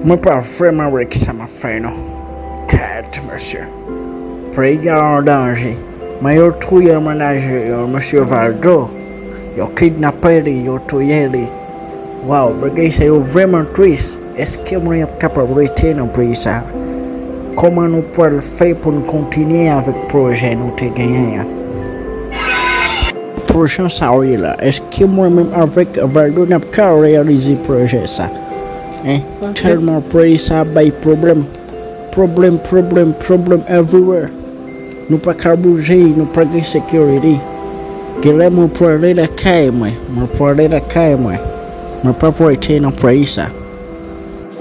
Mwen pa vreman wèk sa ma fè nou. Kat, monsye. Pre yon danje. Mwen yo touye menaje yon Monsye Valdo. Yo kidnappe li, yo touye li. Wow, bagay sa yo vreman trist. Eske mwen yon kapab rete nan pre sa? Koman nou pou el fè pou nou kontinye avèk proje nou te genyen ya? Proje sa wè la, eske mwen mèm avèk Valdo nap ka realize proje sa? Tellement pre sa bay problem everywhere. Nou pa ka bouje, nou pa gen security. Gele mwen pou ale la kay mwen, mwen pa pou ete nan pre sa.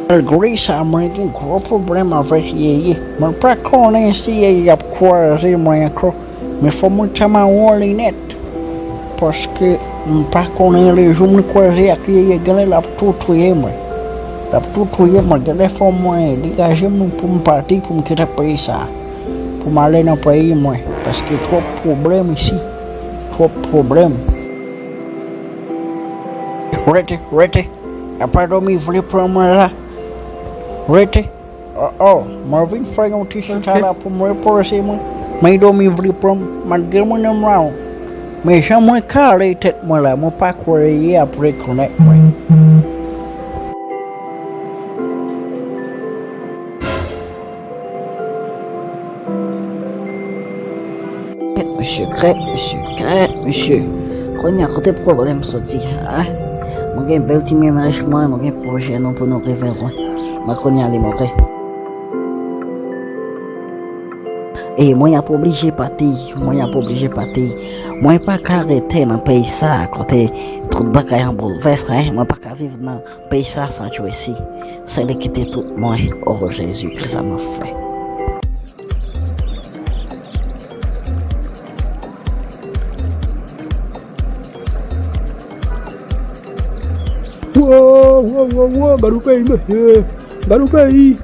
Malgré sa, mwen gen gros problem avèk yeye. Mwen pa konen si yeye ap kwaze mwen akro. Men fò mwen taman wòli net. Paske mwen pa konen le jou mwen kwaze ak yeye gele la ap touye mwen. La touye mwen gele fò mwen degaje mwen pou mwen parti pou mwen kete pre sa. Pou mwen ale nan pre mwen. Paske trop problem isi. Trop problem. Rete. Apado mi vle pran mwen la. Rete. Mwen vin fè yon t-shirt la pou mwen repose mwen. Mwen do mi vle pran mwen gen mwen nan round. Men jan mwen kare tet mwen la. Mwen pa kwereye ap reconnect mwen. Monsieur. Kon y a kote problem soti, ha? Mwen gen bel ti menaj mwen, mwen gen proje non pou nou revel mwen. Mwen kon y a li mwen. Mwen ap oblije pati. Mwen pa ka rete nan peyi sa kote tout bakay an bouleves, mwen pa ka vive nan peyi sa san chwe si. Se le kite tout mwen, oh Jésus, ki sa mwen fè. Wow, garu peyi,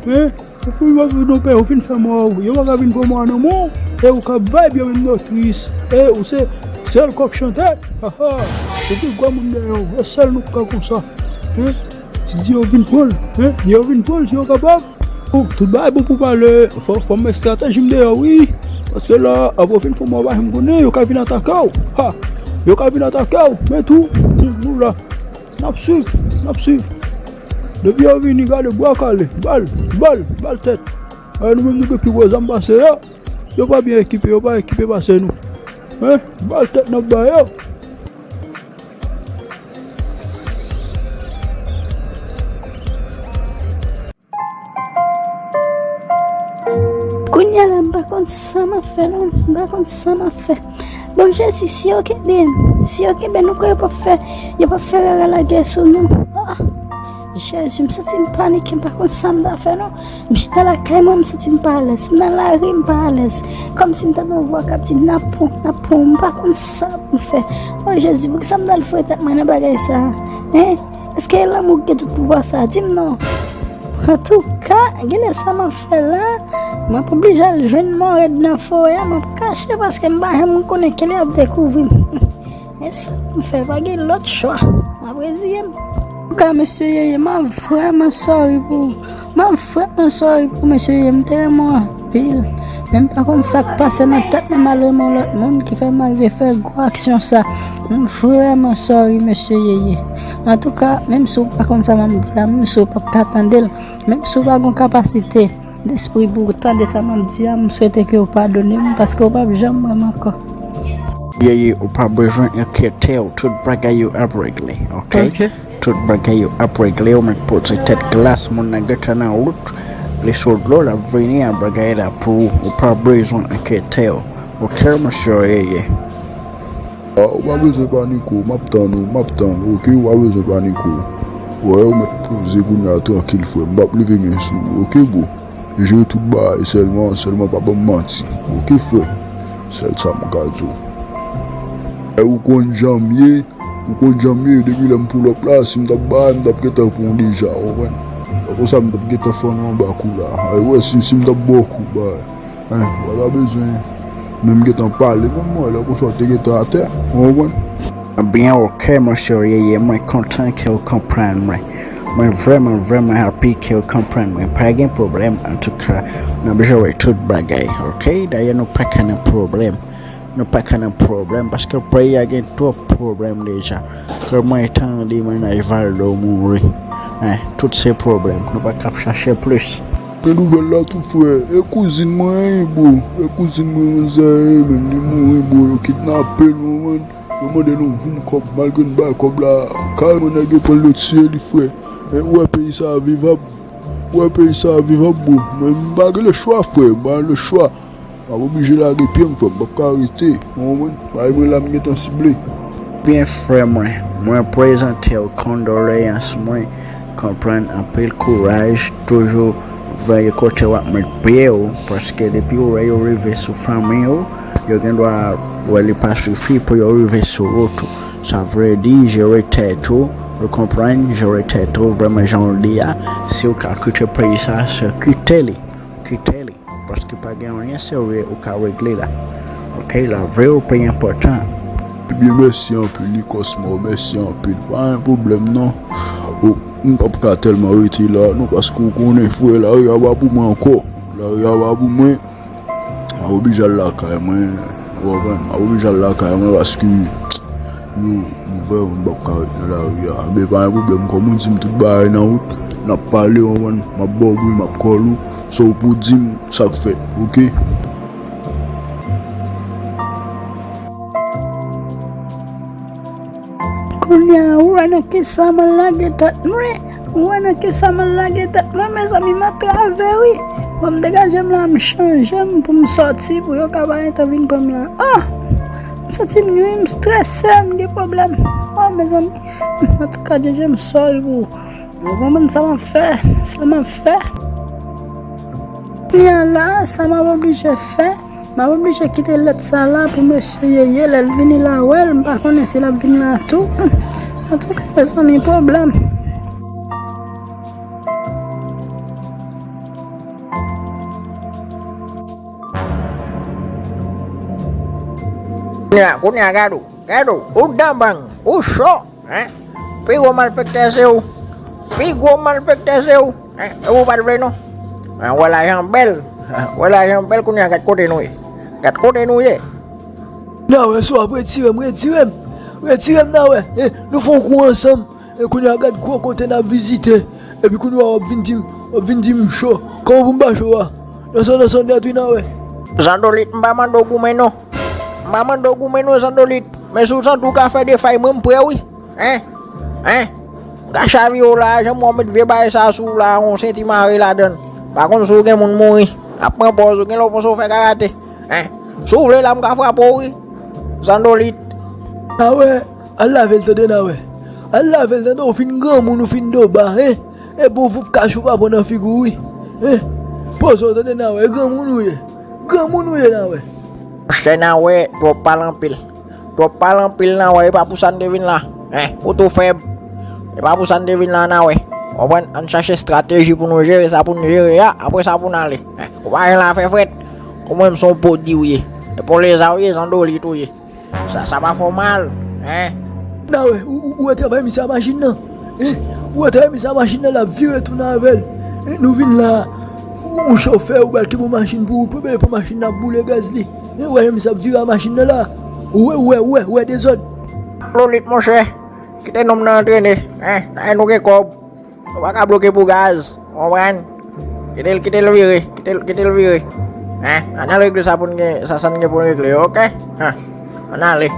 Fou yon vin nou pe, ou fin fè mò, yon wak vin pou mò nan mò, ou ka vibe yon nou twist, ou se sel kok chante, haha, ou pi gwa moun de yon, sel nou ka kon sa, si di yon vin pol, si yon kapab, ou tout ba yon pou pale, fò mè stratejim de yon, oui, paske la, avò fin fò mò wak yon konen, yon ka vin atakaw, mè tou, nou la, nap suiv, Depi yon vini gade bwa kale, bal tet. Nou men nou ke pi wazan base ya, yon pa bien ekipe, yon pa ekipe base nou. Bal tet nap ba yo. Kounya la bakon sa ma fe. Bon Jésus, si yo kebe nou ko yo pa fe la geso nou. Jésus, je me sens paniqué, par contre, ça me fait non. Je suis dans la caille, moi, je me sens pas à l'aise. Je suis dans la rue, je suis pas à l'aise. Comme si je me voix captive, napon, par contre, ça me fait. Oh Jésus, pour que ça me donne le fouet, moi, je bagaille ça. Est-ce que l'amour qui a tout pouvoir ça? Dis-moi non. En tout cas, ça m'a fait là. Je suis obligé de jouer mort dans la forêt, je suis caché parce que je connais qu'elle a découvert. Et ça me fait baguer l'autre choix. Ma deuxième. Monsieur Yeye, je vraiment sorry pour monsieur Yeye, je suis tellement pile. Même pas comme ça qui passe dans la tête, mais malheureusement l'autre monde qui fait m'arriver faire gros action ça. Je suis vraiment sorry monsieur Yeye. En tout cas, même si pas comme ça, même si pas attendre, même si pas une capacité d'esprit pour attendre ça, je souhaite que vous pardonnez parce que vous pas jamais vraiment encore. Yeye, ou pas besoin d'inquiéter ou tout bagay yo ap réglé, ok? Tout bagay yo ap réglé, ou mèk pote tête glace, mon nagata nan route, les soldats la veni à bagay la pou, ou pas besoin d'inquiéter, ok, monsieur Yeye? Ou pa besoin paniko, map tan, ok, ou pa besoin paniko. Ou mèk pose koun ya tranquille fwe, mbap li vengen sou, ok bo? Je tout ba, seulement pas bon menti, ok fwe? Sel sa mkazo. Ou kon jamye, debi lem pou la plas, mdap geta pou deja, ouwen. Ou sa mdap geta fon an bakou la. Ouwe, si mdap boku, wala bezwen. Mem geta pale, la pou sote geta a ter, ouwen. Bien ok, monsieur Yeye, mwen kontan ki ou kompran mwen. Mwen vreman happy ki yo kompren mwen pa gen problem an tou ka nan beje wè tout bagay, ok? Daye nou pa kanen problem. Nou pa kanen problem paske prey a gen trop problem deja. Ke mwen tan di mwen ay Valdo mouri. Tout se problem, nou pa kap chache plus. Ke nouvel la tout frère, kouzin mwen bo, kouzin mwen zaye men di mouri bo, yo kidnappe nou man. Yo mande nou voum kop, malgen ba kop la, kay mwen age pou lot siye li frère. Ouè pays ça vivable, bo, men bagay le choix frère, bagay le choix. A obligé la repien frère, pas arrêter. Mwen la mwen tan ciblé. Bien frère mwen prezante ou condoléance mwen, kompren apel courage, toujours veye kote wak met piye ou, paske depi ou yo rive sou fami ou, yo gen dwa wali pasifi pou yo rive sou roto. Ça veut dire j'aurais tête ou, vous comprenez, j'aurais tête ou, vraiment j'en dis à, si vous calculez pays ça, c'est quittez-les, parce que pas gagner rien sérieux ou qu'à régler là. Ok, la vraie ou pas important. Bien merci un peu Nicosmo, merci un peu, pas un problème non. On peut pas tellement arrêter là, non parce qu'on connaît frère là, il y a pas pour moi encore, là il y a pas pour moi. On obligé là quand même, on obligé là quand même parce que nous voyons la rue, mais pas un problème comme on dit tout bas dans route, n'a parlé on m'a bobu m'a collé, so pour dire ça fait, OK? Kunya wana kisa malage tat mre, wana kisa malage tat mre, mes amis ma trave oui. Pour me dégager là, me changer pour me sortir pour yo capable intervenir pour là. Ah, me sortir me stressé, me des problèmes. Oh mes amis, en tout cas déjà me sors pour comment ça m'a fait, Là, ça m'a obligé faire. M'a obligé quitter l'autre salle là pour monsieur Yeye, elle venir là ouais, par contre c'est la venir là tout. En tout cas, ça mes problèmes. Kunya gado, udah bang, usho, pigo malfekte seu, ebu balbreno, wala yang bel kunya gat kote nou ye. Na ouais, so après retirem na ouais. Nous font coup ensemble. Et qu'on a gade quoi côté na visiter. Et puis qu'on va vindim show. Quand vous m'bachou là. Dans son na ouais. Zandolit mbaman dogu meno zandolit. Mais sous ça tout ka fait des failles même près oui. Gacha viola, je Mohamed vie baye ça sous là, on sentiment là-dedans. Par contre sou gen moun mouri. Après pose gen l'on faut faire karaté. Sou vle la m'ka frappe oui. Zandolit. Ah ouais, Allah veut te donner ouais. Allah veut te donner fin grand moun ou fin do ba, Et bon vous cache pas pour dans figure oui. Pose te donner ouais, grand moun ou na ouais. Je na ouais, trop parlant pile na ouais, pas pour ça devine là. Auto faible. Et pas pour ça devine là na ouais. On va chercher stratégie pour nous gérer ça pour nous gérer après ça pour nous aller. On va la faire fête. Comment même son pot dit oui. Et pour les aouiller Zandolit oui. Ça va faire mal, Na ouais, où est travailler sa machine là? Où est travailler sa machine là, la virer tout na avec. Nous vinn là, un chauffeur ou balki pour machine pour machine na boule gaz li. Ouais, mais ça virer la machine là. Ouais, des autres. Lolit mon cher. Kita nom na entraîner, nous ke kob. On va bloquer pour gaz. On va kita le virer. On a régler ça pour ça pour régler, OK? On a allez.